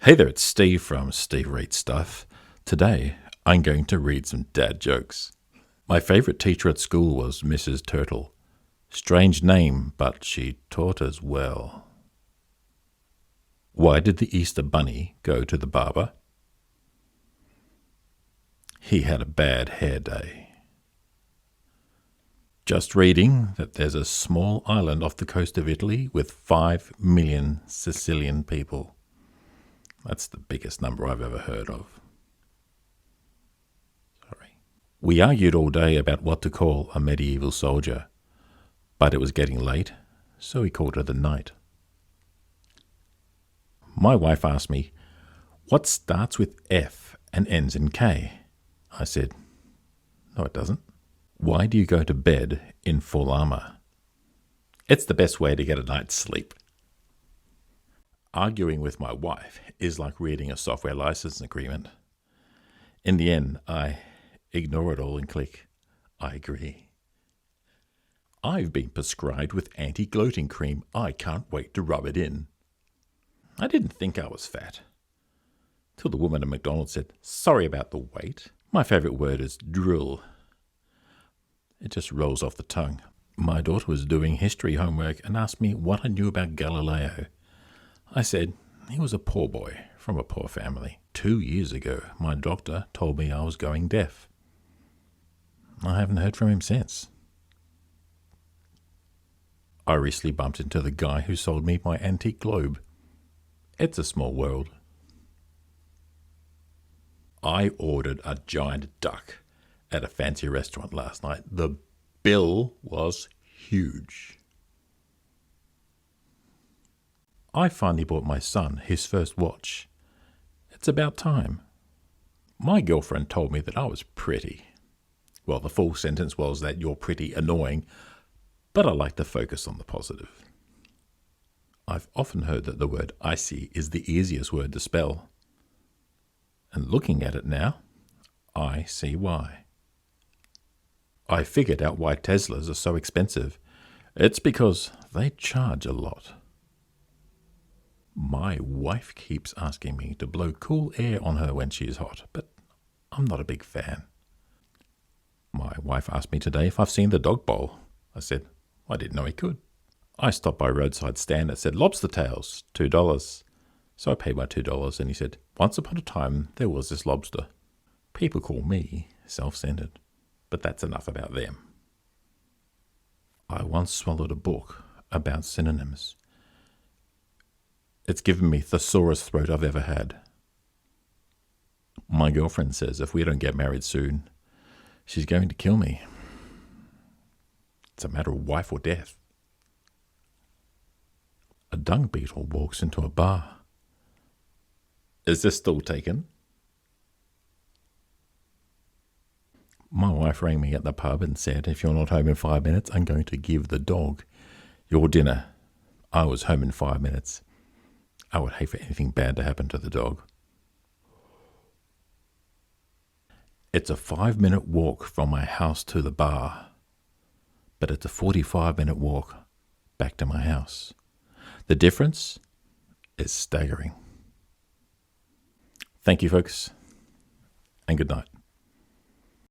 Hey there, it's Steve from Steve Reads Stuff. Today, I'm going to read some dad jokes. My favourite teacher at school was Mrs. Turtle. Strange name, but she taught us well. Why did the Easter Bunny go to the barber? He had a bad hair day. Just reading that there's a small island off the coast of Italy with 5 million Sicilian people. That's the biggest number I've ever heard of. Sorry. We argued all day about what to call a medieval soldier, but it was getting late, so we called it a knight. My wife asked me, what starts with F and ends in K? I said, no it doesn't. Why do you go to bed in full armour? It's the best way to get a night's sleep. Arguing with my wife is like reading a software license agreement. In the end, I ignore it all and click, I agree. I've been prescribed with anti-gloating cream. I can't wait to rub it in. I didn't think I was fat, till the woman at McDonald's said, sorry about the wait. My favourite word is drill. It just rolls off the tongue. My daughter was doing history homework and asked me what I knew about Galileo. I said, he was a poor boy from a poor family. 2 years ago, my doctor told me I was going deaf. I haven't heard from him since. I recently bumped into the guy who sold me my antique globe. It's a small world. I ordered a giant duck at a fancy restaurant last night. The bill was huge. I finally bought my son his first watch. It's about time. My girlfriend told me that I was pretty. Well, the full sentence was that you're pretty annoying, but I like to focus on the positive. I've often heard that the word icy is the easiest word to spell. And looking at it now, I see why. I figured out why Teslas are so expensive. It's because they charge a lot. My wife keeps asking me to blow cool air on her when she is hot, but I'm not a big fan. My wife asked me today if I've seen the dog bowl. I said, I didn't know he could. I stopped by a roadside stand that said lobster tails, $2. So I paid my $2 and he said, once upon a time there was this lobster. People call me self-centered, but that's enough about them. I once swallowed a book about synonyms. It's given me the sorest throat I've ever had. My girlfriend says if we don't get married soon, she's going to kill me. It's a matter of life or death. A dung beetle walks into a bar. Is this still taken? My wife rang me at the pub and said, if you're not home in 5 minutes, I'm going to give the dog your dinner. I was home in 5 minutes. I would hate for anything bad to happen to the dog. It's a 5-minute walk from my house to the bar, but it's a 45-minute walk back to my house. The difference is staggering. Thank you, folks, and good night.